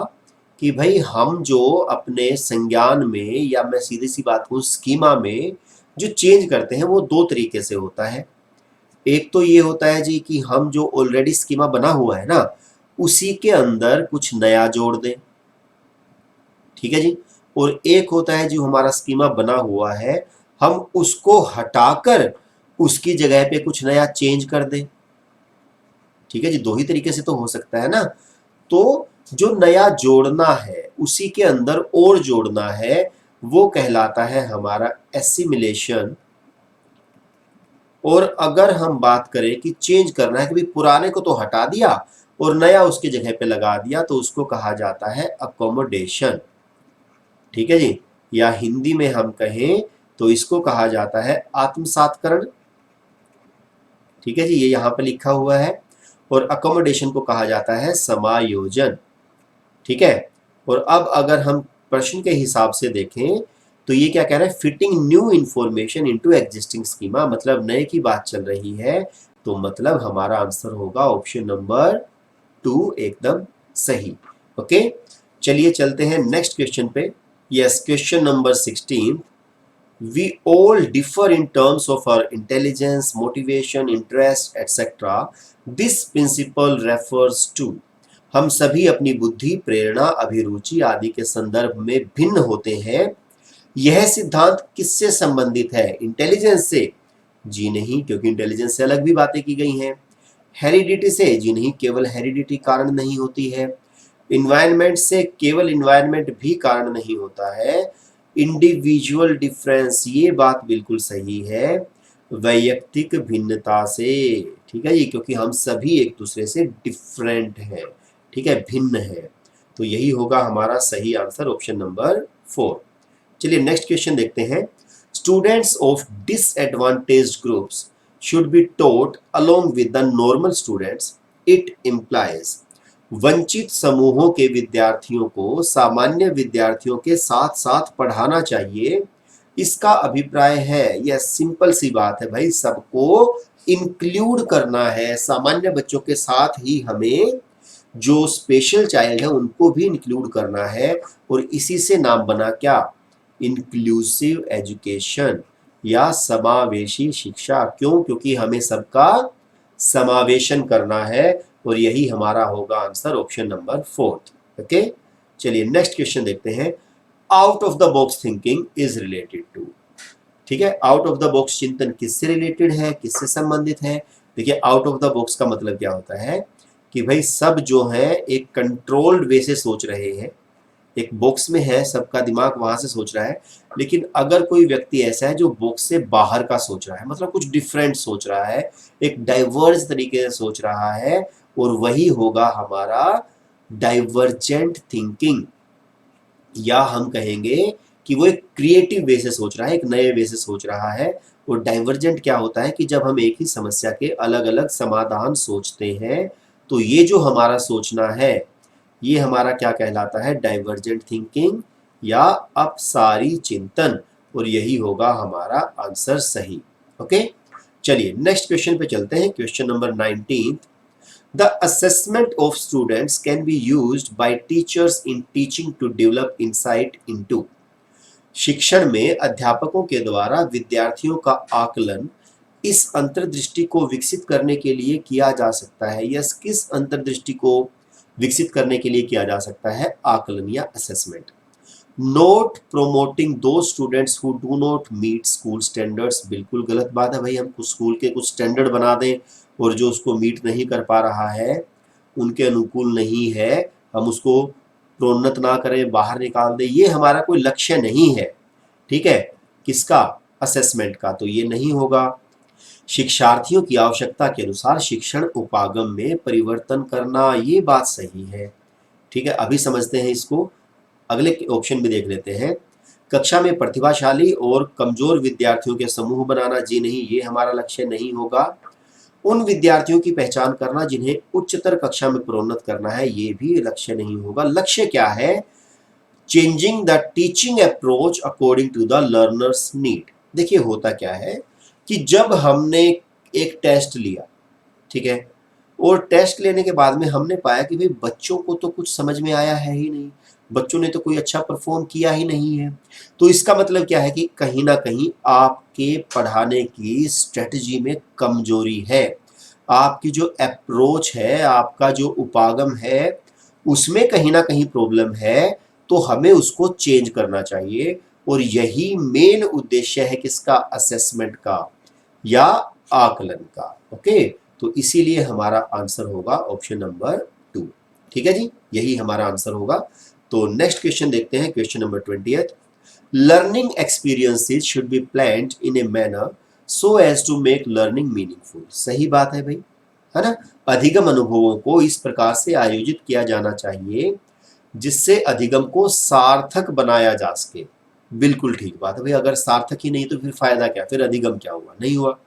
कि भाई हम जो अपने संज्ञान में, या मैं सीधी सी बात कहूं स्कीमा में जो चेंज करते हैं वो दो तरीके से होता है। एक तो ये होता है जी कि हम जो ऑलरेडी स्कीमा बना हुआ है ना उसी के अंदर कुछ नया जोड़ दें, ठीक है जी। और एक होता है जो हमारा स्कीमा बना हुआ है हम उसको हटाकर उसकी जगह पे कुछ नया चेंज कर दें, ठीक है जी। दो ही तरीके से तो हो सकता है ना। तो जो नया जोड़ना है उसी के अंदर और जोड़ना है वो कहलाता है हमारा एसिमिलेशन। और अगर हम बात करें कि चेंज करना है कि भाई पुराने को तो हटा दिया और नया उसके जगह पे लगा दिया तो उसको कहा जाता है अकोमोडेशन, ठीक है जी। या हिंदी में हम कहें तो इसको कहा जाता है आत्मसातकरण, ठीक है जी। ये यहां पर लिखा हुआ है। और अकोमोडेशन को कहा जाता है समायोजन, ठीक है। और अब अगर हम प्रश्न के हिसाब से देखें तो ये क्या कह रहा है, fitting new information into existing schema, मतलब नए की बात चल रही है। तो मतलब हमारा आंसर होगा ऑप्शन नंबर 2 एकदम सही। ओके, चलिए चलते हैं नेक्स्ट क्वेश्चन पे। Yes, question number 16। We all differ in terms of our intelligence, motivation, interest, etc. This principle refers to, हम सभी अपनी बुद्धि, प्रेरणा, अभिरुचि आदि के संदर्भ में भिन्न होते हैं। यह सिद्धांत किससे संबंधित है? इंटेलिजेंस से? जी नहीं, क्योंकि इंटेलिजेंस से अलग भी बातें की गई हैं। हेरिडिटी से? जी नहीं, केवल हेरिडिटी कारण नहीं होती है। इन्वायरमेंट से? केवल इन्वायरमेंट भी कारण नहीं होता है। इंडिविजुअल डिफरेंस, ये बात बिल्कुल सही है, वैयक्तिक भिन्नता से, ठीक है जी, क्योंकि हम सभी एक दूसरे से डिफरेंट हैं, ठीक है, भिन्न है। तो यही होगा हमारा सही आंसर ऑप्शन नंबर 4। चलिए नेक्स्ट क्वेश्चन देखते हैं। Students of disadvantaged groups should be taught along with the normal students. It implies, वंचित समूहों के विद्यार्थियों को सामान्य विद्यार्थियों के साथ साथ पढ़ाना चाहिए। इसका अभिप्राय है, यह सिंपल सी बात है भाई, सबको इंक्लूड करना है, सामान्य बच्चों के साथ ही हमें जो स्पेशल चाइल्ड है उनको भी इंक्लूड करना है। और इसी से नाम बना क्या, इंक्लूसिव एजुकेशन या समावेशी शिक्षा। क्यों? क्योंकि हमें सबका समावेशन करना है और यही हमारा होगा आंसर ऑप्शन नंबर 4। ओके, चलिए नेक्स्ट क्वेश्चन देखते हैं। Out of the box thinking is related to, ठीक है, आउट ऑफ द बॉक्स चिंतन किससे रिलेटेड है, किससे संबंधित है? देखिए, आउट ऑफ द बॉक्स का मतलब क्या होता है कि भाई सब जो है एक कंट्रोल्ड वे से सोच रहे हैं, एक बॉक्स में है, सबका दिमाग वहां से सोच रहा है। लेकिन अगर कोई व्यक्ति ऐसा है जो बॉक्स से बाहर का सोच रहा है, मतलब कुछ डिफरेंट सोच रहा है, एक डाइवर्स तरीके से सोच रहा है, और वही होगा हमारा डाइवर्जेंट थिंकिंग, या हम कहेंगे कि वो एक क्रिएटिव वे से सोच रहा है, एक नए वे से सोच रहा है। और डाइवर्जेंट क्या होता है कि जब हम एक ही समस्या के अलग अलग समाधान सोचते हैं, तो ये जो हमारा सोचना है ये हमारा क्या कहलाता है, डाइवर्जेंट थिंकिंग या अपसारी चिंतन। और यही होगा हमारा आंसर सही। ओके, चलिए नेक्स्ट क्वेश्चन पे चलते हैं। Question number 19। The assessment of students can be used by teachers in teaching to develop insight into, शिक्षण में अध्यापकों के द्वारा विद्यार्थियों का आकलन इस अंतर्दृष्टि को विकसित करने के लिए किया जा सकता है। यस, किस अंतर्दृष्टि को विकसित करने के लिए किया जा सकता है आकलन या assessment? Not promoting to students who do not meet school standards, बिल्कुल गलत बात है भाई, हम कुछ स्कूल के कुछ स्टैंडर्ड बना दें और जो उसको मीट नहीं कर पा रहा है, उनके अनुकूल नहीं है, हम उसको प्रोन्नत ना करें, बाहर निकाल दें, ये हमारा कोई लक्ष्य नहीं है, ठीक है। किसका? असेसमेंट का। तो ये नहीं होगा। शिक्षार्थियों की आवश्यकता के अनुसार शिक्षण उपागम में परिवर्तन करना, ये बात सही है, ठीक है। अभी समझते हैं इसको, अगले ऑप्शन भी देख लेते हैं। कक्षा में प्रतिभाशाली और कमजोर विद्यार्थियों के समूह बनाना, जी नहीं, ये हमारा लक्ष्य नहीं होगा। उन विद्यार्थियों की पहचान करना जिन्हें उच्चतर कक्षा में प्रोन्नत करना है, ये भी लक्ष्य नहीं होगा। लक्ष्य क्या है? Changing the teaching approach according to the learners need. देखिए होता क्या है कि जब हमने एक टेस्ट लिया, ठीक है, और टेस्ट लेने के बाद में हमने पाया कि भाई बच्चों को तो कुछ समझ में आया है ही नहीं, बच्चों ने तो कोई अच्छा परफॉर्म किया ही नहीं है। तो इसका मतलब क्या है कि कहीं ना कहीं आपके पढ़ाने की स्ट्रेटजी में कमजोरी है, आपकी जो अप्रोच है, आपका जो उपागम है, उसमें कहीं ना कहीं प्रॉब्लम है। तो हमें उसको चेंज करना चाहिए और यही मेन उद्देश्य है किसका, असेसमेंट का या आकलन का। ओके, तो इसीलिए हमारा आंसर होगा ऑप्शन नंबर 2। ठीक है जी, यही हमारा आंसर होगा। तो नेक्स्ट क्वेश्चन देखते हैं, question number 20th। Learning experiences should be planned in a manner so as to make learning meaningful. सही बात है भाई, है ना। अधिगम अनुभवों को इस प्रकार से आयोजित किया जाना चाहिए जिससे अधिगम को सार्थक बनाया जा सके। बिल्कुल ठीक बात है भाई, अगर सार्थक ही नहीं तो फिर फायदा क्या, फिर अधिगम क्या हुआ, नहीं हुआ।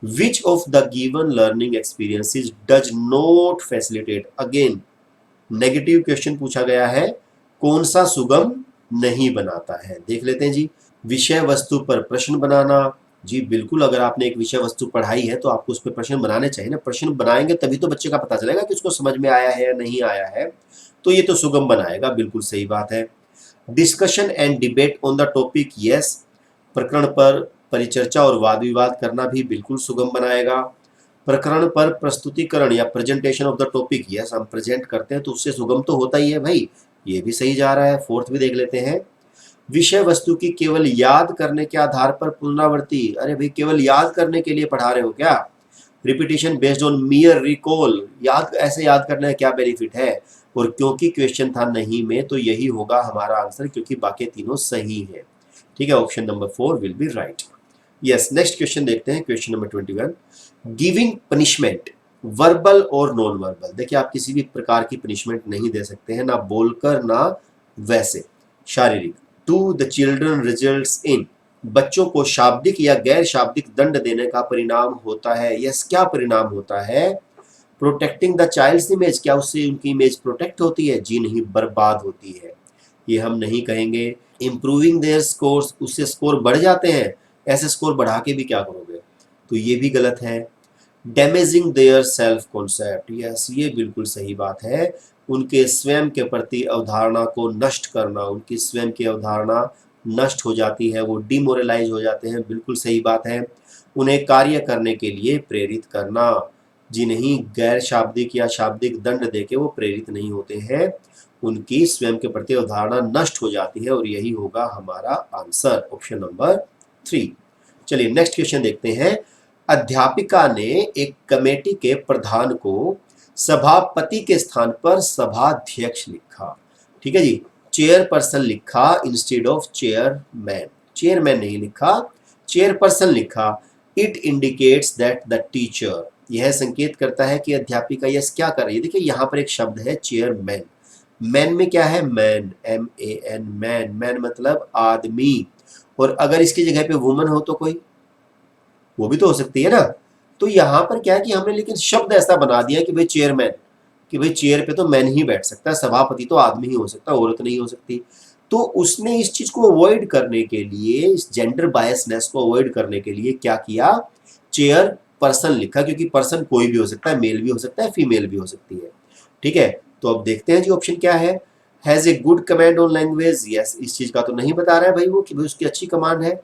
Which of the given learning experiences does not facilitate, again negative question पूछा गया है, कौन सा सुगम नहीं बनाता है। देख लेते हैं जी। विषय वस्तु पर प्रश्न बनाना, जी बिल्कुल, अगर आपने एक विषय वस्तु पढ़ाई है तो आपको उस पर प्रश्न बनाने चाहिए ना। प्रश्न बनाएंगे तभी तो बच्चे का पता चलेगा कि उसको समझ में आया है या नहीं आया है, तो ये तो सुगम बनाएगा, बिल्कुल सही बात है। Discussion and debate on the topic, yes, प्रकरण पर परिचर्चा और वाद विवाद करना भी बिल्कुल सुगम बनाएगा। प्रकरण पर प्रस्तुतिकरण या presentation of the topic, yes, हम प्रेजेंट करते हैं तो उससे सुगम तो होता ही है भाई, ये भी सही जा रहा है। फोर्थ भी देख लेते हैं। विषय वस्तु की केवल याद करने के आधार पर पुनरावृत्ति, अरे भाई केवल याद करने के लिए पढ़ा रहे हो क्या। रिपीटिशन बेस्ड ऑन मियर रिकॉल, याद ऐसे याद करने का क्या बेनिफिट है। और क्योंकि क्वेश्चन था नहीं में, तो यही होगा हमारा आंसर, क्योंकि बाकी तीनों सही है। ठीक है, option number 4 will be right. Yes, next question देखते हैं, question number 21। Giving punishment verbal और नॉन वर्बल। देखिए आप किसी भी प्रकार की पनिशमेंट नहीं दे सकते हैं, ना बोलकर ना वैसे शारीरिक। To the children results in, बच्चों को शाब्दिक या गैर शाब्दिक दंड देने का परिणाम होता है। यस, क्या परिणाम होता है। प्रोटेक्टिंग द चाइल्ड्स इमेज, क्या उससे उनकी इमेज प्रोटेक्ट होती है, जी नहीं, बर्बाद होती है, ये हम नहीं कहेंगे। इंप्रूविंग देयर स्कोर्स, उससे स्कोर बढ़ जाते हैं, ऐसे स्कोर बढ़ा के भी क्या करोगे, तो ये भी गलत है। Damaging their self concept, yes, ये बिल्कुल सही बात है। उनके स्वयं के प्रति अवधारणा को नष्ट करना, उनकी स्वयं की अवधारणा नष्ट हो जाती है, वो डिमोरलाइज हो जाते हैं, बिल्कुल सही बात है। उन्हें कार्य करने के लिए प्रेरित करना, जी नहीं, गैर शाब्दिक या शाब्दिक दंड देके वो प्रेरित नहीं होते हैं, उनकी स्वयं के प्रति अवधारणा नष्ट हो जाती है, और यही होगा हमारा आंसर, ऑप्शन नंबर 3। चलिए नेक्स्ट क्वेश्चन देखते हैं। अध्यापिका ने एक कमेटी के प्रधान को सभापति के स्थान पर सभाध्यक्ष लिखा। ठीक है जी, चेयरपर्सन लिखा इंस्टेड ऑफ चेयरमैन, चेयरमैन नहीं लिखा, चेयरपर्सन लिखा। It indicates that the teacher, यह संकेत करता है कि अध्यापिका यस क्या कर रही है। देखिए यहाँ पर एक शब्द है चेयरमैन, मैन में क्या है, मैन, MAN, मैन, मैन मतलब आदमी। और अगर इसकी जगह पे वुमन हो तो कोई, वो भी तो हो सकती है ना। तो यहाँ पर क्या है कि हमने लेकिन शब्द ऐसा बना दिया कि भाई चेयरमैन, कि भाई चेयर पे तो मैन ही बैठ सकता है, सभापति तो आदमी ही हो सकता है, औरत नहीं हो सकती। तो उसने इस चीज को अवॉइड करने के लिए, इस जेंडर बायसनेस को अवॉइड करने के लिए क्या किया, चेयर पर्सन लिखा, क्योंकि पर्सन कोई भी हो सकता है, मेल भी हो सकता है, फीमेल भी हो सकती है। ठीक है, तो अब देखते हैं जी ऑप्शन क्या है। Has a good command on language, yes, इस चीज का तो नहीं बता रहा है भाई वो कि भाई उसकी अच्छी कमांड है,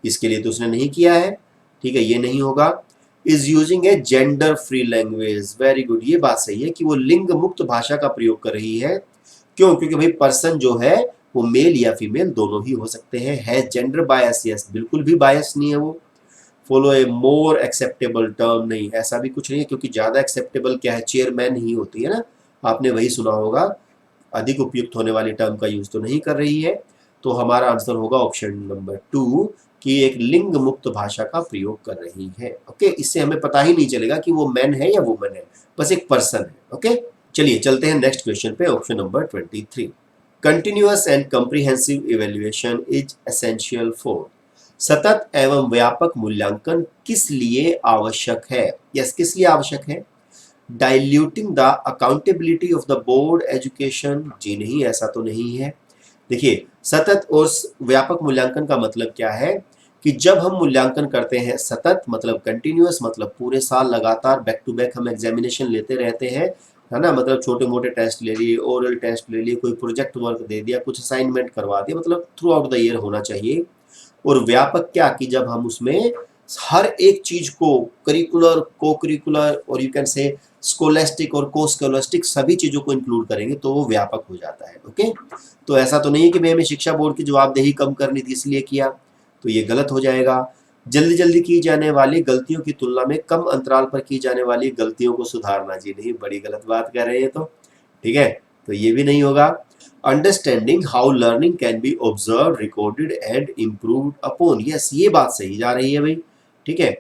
इसके लिए तो उसने नहीं किया है। ठीक है, ये नहीं होगा। Is using a gender free language, very good, ये बात सही है कि वो लिंग मुक्त भाषा का प्रयोग कर रही है। क्यों, क्योंकि भाई पर्सन जो है वो मेल या फीमेल दोनों ही हो सकते हैं। है जेंडर बायस, यस, बिल्कुल भी बायस नहीं है वो। फॉलो ए मोर एक्सेप्टेबल टर्म, नहीं, ऐसा भी कुछ नहीं है, क्योंकि ज्यादा एक्सेप्टेबल क्या है, चेयरमैन ही होती है ना, आपने वही सुना होगा। अधिक उपयुक्त होने वाली टर्म का यूज तो नहीं कर रही है। तो हमारा आंसर होगा ऑप्शन नंबर 2 कि एक लिंग मुक्त भाषा का प्रयोग कर रही है। ओके, इससे हमें पता ही नहीं चलेगा कि वो मैन है या वुमन है, बस एक पर्सन है। ओके, चलिए चलते हैं नेक्स्ट क्वेश्चन पे, option number 23। Continuous and comprehensive evaluation is essential for, सतत एवं व्यापक मूल्यांकन किस लिए आवश्यक है। यस, किस लिए आवश्यक है। Diluting the accountability of the board education, जी नहीं, ऐसा तो नहीं है। देखिए सतत और व्यापक मूल्यांकन का मतलब क्या है कि जब हम मूल्यांकन करते हैं, सतत मतलब कंटिन्यूअस मतलब पूरे साल लगातार बैक टू बैक हम एग्जामिनेशन लेते रहते हैं, है ना, मतलब छोटे मोटे टेस्ट ले लिए, ओरल टेस्ट ले लिए, कोई प्रोजेक्ट वर्क दे दिया, कुछ असाइनमेंट करवा दिया, मतलब थ्रू आउट द ईयर होना चाहिए। और व्यापक क्या कि जब हम उसमें हर एक चीज को करिकुलर, को करिकुलर और यू कैन से स्कोलेस्टिक और को स्कोलेस्टिक सभी चीजों को इंक्लूड करेंगे तो वो व्यापक हो जाता है। ओके, तो ऐसा तो नहीं है कि मैं हमें शिक्षा बोर्ड की जवाबदेही कम करनी थी इसलिए किया, तो ये गलत हो जाएगा। जल्दी जल्दी की जाने वाली गलतियों की तुलना में कम अंतराल पर की जाने वाली गलतियों को सुधारना, जी नहीं, बड़ी गलत बात कर रहे हैं तो, ठीक है, तो ये भी नहीं होगा। Understanding how learning can be observe, recorded and improved upon, yes ये बात सही जा रही है भाई, ठीक है।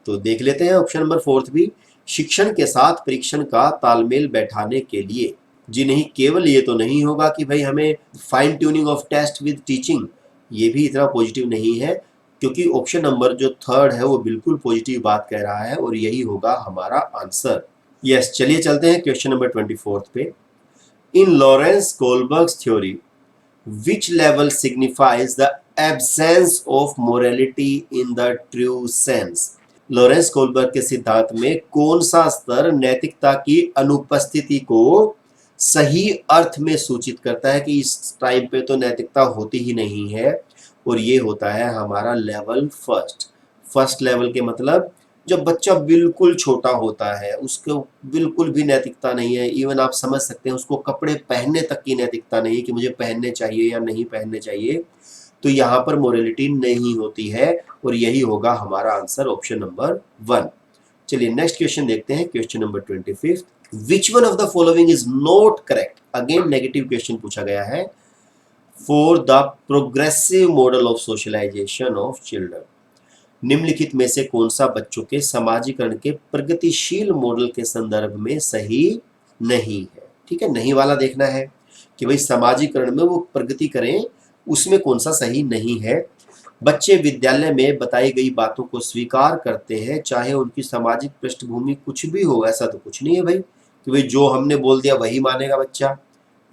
तो देख लेते हैं ऑप्शन नंबर 4 भी, शिक्षण के साथ परीक्षण का तालमेल बैठाने के लिए, जी नहीं, केवल ये तो नहीं होगा कि भाई हमें fine tuning of test with teaching, ये भी इतना पॉजिटिव नहीं है, क्योंकि ऑप्शन नंबर जो 3 है वो बिल्कुल पॉजिटिव बात कह रहा है और यही होगा हमारा आंसर। यस, चलिए चलते हैं क्वेश्चन नंबर 24 पे। In Lawrence Kohlberg's theory which level signifies the absence of morality in the true sense, Lawrence Kohlberg के सिद्धांत में कौन सा स्तर नैतिकता की अनुपस्थिति को सही अर्थ में सूचित करता है कि इस टाइम पे तो नैतिकता होती ही नहीं है, और ये होता है हमारा लेवल फर्स्ट। फर्स्ट लेवल के मतलब जब बच्चा बिल्कुल छोटा होता है, उसको बिल्कुल भी नैतिकता नहीं है, इवन आप समझ सकते हैं उसको कपड़े पहनने तक की नैतिकता नहीं है कि मुझे पहनने चाहिए या नहीं पहनने चाहिए, तो यहाँ पर मोरलिटी नहीं होती है, और यही होगा हमारा आंसर ऑप्शन नंबर 1। चलिए नेक्स्ट क्वेश्चन देखते हैं, question number 25, which one of the following is not correct, again negative question पूछा गया है, for the progressive model of socialisation of children, निम्नलिखित में से कौन सा बच्चों के समाजीकरण के प्रगतिशील मॉडल के संदर्भ में सही नहीं है, ठीक है, नहीं वाला देखना है कि भाई समाजीकरण में वो प्रगति करें, उसमें कौन सा सही नहीं है। बच्चे विद्यालय में बताई गई बातों को स्वीकार करते हैं चाहे उनकी सामाजिक पृष्ठभूमि कुछ भी हो, ऐसा तो कुछ नहीं है भाई कि भाई जो हमने बोल दिया वही मानेगा बच्चा,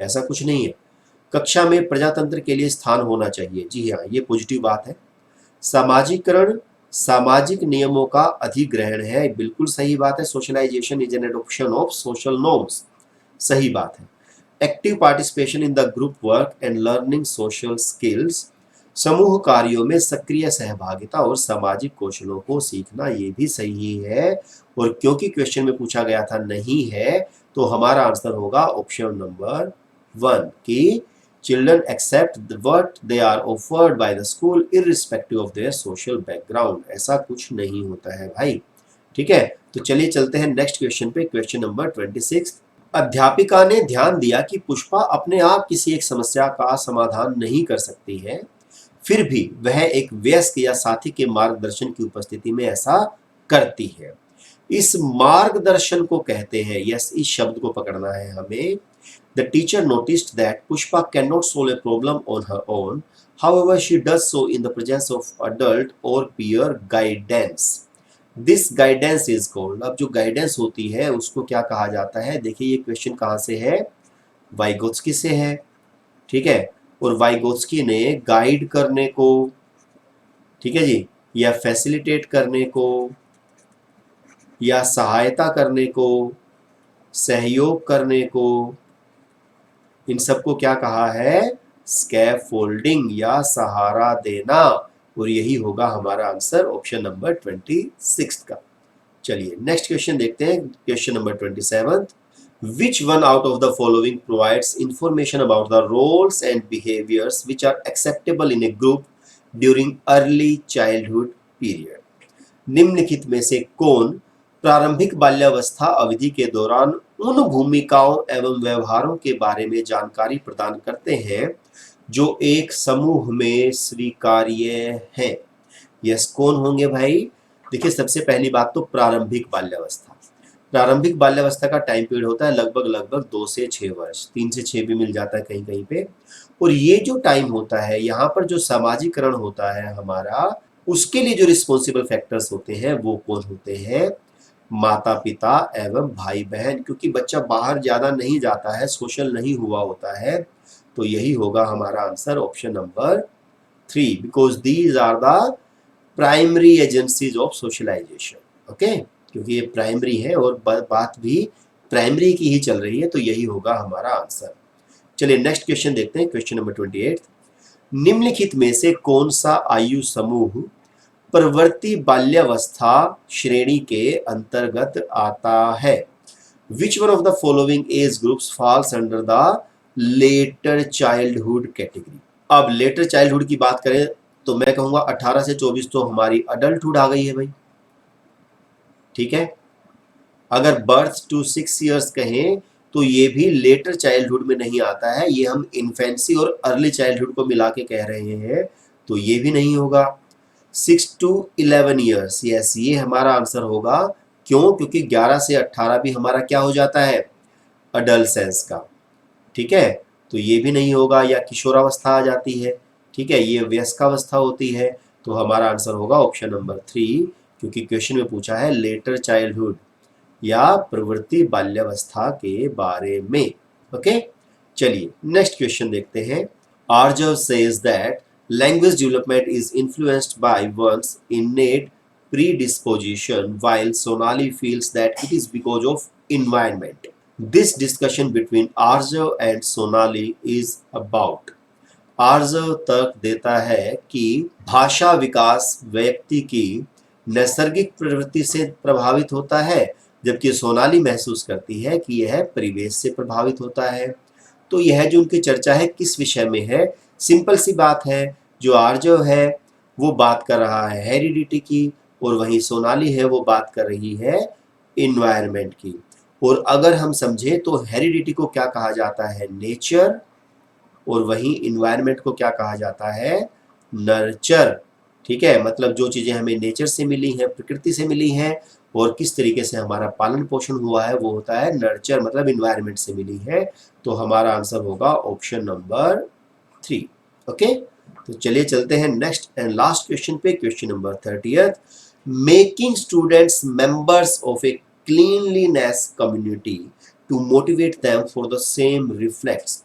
ऐसा कुछ नहीं है। कक्षा में प्रजातंत्र के लिए स्थान होना चाहिए, जी हाँ ये पॉजिटिव बात है। सामाजिकरण सामाजिक नियमों का अधिग्रहण है, बिल्कुल सही बात है। Socialisation is an adoption of social norms, सही बात है। Active participation in the group work and learning social skills, समूह कार्यों में सक्रिय सहभागिता और सामाजिक कौशलों को सीखना, ये भी सही है। और क्योंकि क्वेश्चन में पूछा गया था नहीं है, तो हमारा आंसर होगा ऑप्शन नंबर 1 कि children accept what they are offered by the school irrespective of their social background, ऐसा कुछ नहीं होता है भाई, ठीक है। तो चलिए चलते हैं नेक्स्ट क्वेश्चन पे, क्वेश्चन नंबर 26, अध्यापिका ने ध्यान दिया कि पुष्पा अपने आप किसी एक समस्या का समाधान नहीं कर सकती है, फिर भी वह एक वयस्क या साथी के मार्गदर्शन की उपस्थिति में ऐसा करती है। इस मार्गदर्शन को कहते हैं, यस इस शब्द को पकड़ना है हमें। The teacher noticed that Pushpa cannot solve a problem on her own. However, she does so in the presence of adult or peer guidance. This guidance is called, अब जो गाइडेंस होती है उसको क्या कहा जाता है, देखिए ये क्वेश्चन कहाँ से है, वाइगोत्स्की से है, ठीक है। और वाइगोत्स्की ने गाइड करने को, ठीक है जी, या फैसिलिटेट करने को, या सहायता करने को, सहयोग करने को, इन सबको क्या कहा है, स्कैफोल्डिंग या सहारा देना, और यही होगा हमारा आंसर ऑप्शन नंबर 26 का। चलिए नेक्स्ट क्वेश्चन देखते हैं, question number 27, which one out of the following provides information about the roles and behaviours which are acceptable in a group during early childhood period, निम्नलिखित में से कौन प्रारंभिक बाल्यावस्था अवधि के दौरान उन भूमिकाओं एवं व्यवहारों के बारे में जानकारी प्रदान करते हैं जो एक समूह में स्वीकार्य हैं। यस कौन होंगे भाई, देखिए सबसे पहली बात तो प्रारंभिक बाल्यावस्था, प्रारंभिक बाल्यावस्था का टाइम पीरियड होता है लगभग 2 से 6 वर्ष, 3 से 6 भी मिल जाता है कहीं कहीं पे। और ये जो टाइम होता है यहाँ पर जो सामाजिकरण होता है हमारा, उसके लिए जो रिस्पॉन्सिबल फैक्टर्स होते हैं वो कौन होते हैं, माता पिता एवं भाई बहन, क्योंकि बच्चा बाहर ज्यादा नहीं जाता है, सोशल नहीं हुआ होता है, तो यही होगा हमारा answer option number 3, because these are the primary agencies of socialisation. Okay, क्योंकि ये प्राइमरी है और बात भी प्राइमरी की ही चल रही है, तो यही होगा हमारा आंसर। चलिए नेक्स्ट क्वेश्चन देखते हैं, क्वेश्चन नंबर 28। निम्नलिखित में से कौन सा आयु समूह प्रवर्ती बाल्यावस्था श्रेणी के अंतर्गत आता है? Which one of the following age groups falls under the later childhood category? अब लेटर चाइल्डहुड की बात करें तो मैं कहूंगा 18 से 24 तो हमारी अडल्टहुड आ गई है भाई, ठीक है। अगर बर्थ टू 6 इयर्स कहें तो ये भी लेटर चाइल्डहुड में नहीं आता है, ये हम इन्फेंसी और अर्ली चाइल्डहुड को मिला के कह रहे हैं, तो ये भी नहीं होगा। 6 to 11 ईयर्स, यस, ये हमारा आंसर होगा। क्यों? क्योंकि 11 से 18 भी हमारा क्या हो जाता है, अडल्सेंस का, ठीक है, तो ये भी नहीं होगा। या किशोरावस्था आ जाती है, ठीक है, ये वयस्कावस्था होती है, तो हमारा आंसर होगा ऑप्शन नंबर 3, क्योंकि क्वेश्चन में पूछा है लेटर चाइल्डहुड या प्रवृत्ति बाल्यावस्था के बारे में। ओके, चलिए नेक्स्ट क्वेश्चन देखते हैं। Arjav says that language development is influenced by one's innate predisposition, while Sonali feels that it is because of environment. This discussion between Arjav and Sonali is about. आर्जव तर्क देता है कि भाषा विकास व्यक्ति की नैसर्गिक प्रवृत्ति से प्रभावित होता है, जबकि सोनाली महसूस करती है कि यह परिवेश से प्रभावित होता है। तो यह जो उनकी चर्चा है किस विषय में है? सिंपल सी बात है, जो आर्जव है वो बात कर रहा है हेरिडिटी की, और वहीं सोनाली है वो बात कर रही है इन्वायरमेंट की। और अगर हम समझे तो हेरिडिटी को क्या कहा जाता है, नेचर, और वहीं इन्वायरमेंट को क्या कहा जाता है, नर्चर, ठीक है। मतलब जो चीजें हमें नेचर से मिली हैं, प्रकृति से मिली हैं, और किस तरीके से हमारा पालन पोषण हुआ है वो होता है नर्चर, मतलब इन्वायरमेंट से मिली है। तो हमारा आंसर होगा ऑप्शन नंबर 3। ओके, तो चलिए चलते हैं नेक्स्ट एंड लास्ट क्वेश्चन पे, question number 30। Making students members of a cleanliness community to motivate them for the same reflects.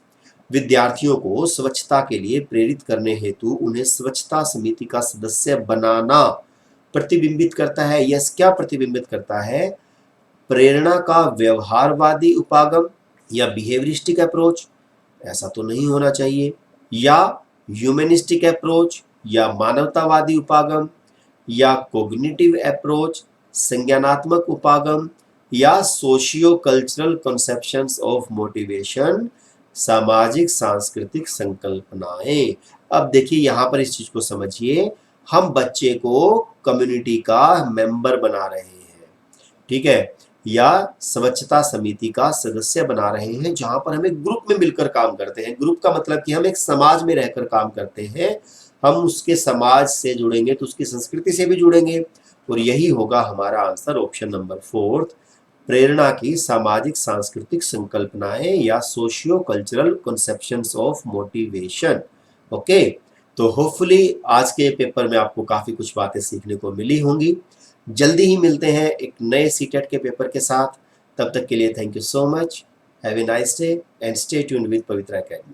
विद्यार्थियों को स्वच्छता के लिए प्रेरित करने हेतु उन्हें स्वच्छता समिति का सदस्य बनाना प्रतिबिंबित करता है। यस, क्या प्रतिबिंबित करता है? प्रेरणा का व्यवहारवादी उपागम या बिहेवियरिस्टिक अप्रोच, ऐसा तो नहीं होना चाहिए, या ह्यूमनिस्टिक अप्रोच या मानवतावादी उपागम, या कोग्निटिव अप्रोच संज्ञानात्मक उपागम, या socio cultural conceptions of motivation सामाजिक सांस्कृतिक संकल्पनाएं। अब देखिए यहाँ पर इस चीज को समझिए, हम बच्चे को कम्युनिटी का मेंबर बना रहे हैं, ठीक है, या स्वच्छता समिति का सदस्य बना रहे हैं, जहां पर हम एक ग्रुप में मिलकर काम करते हैं। ग्रुप का मतलब कि हम एक समाज में रहकर काम करते हैं, हम उसके समाज से जुड़ेंगे तो उसकी संस्कृति से भी जुड़ेंगे, और यही होगा हमारा आंसर ऑप्शन नंबर 4, प्रेरणा की सामाजिक सांस्कृतिक संकल्पनाएं या socio cultural conceptions of motivation. Okay, तो होपफुली आज के पेपर में आपको काफी कुछ बातें सीखने को मिली होंगी। जल्दी ही मिलते हैं एक नए सीटेट के पेपर के साथ, तब तक के लिए thank you so much, have a nice day and stay tuned with Pavitra academy.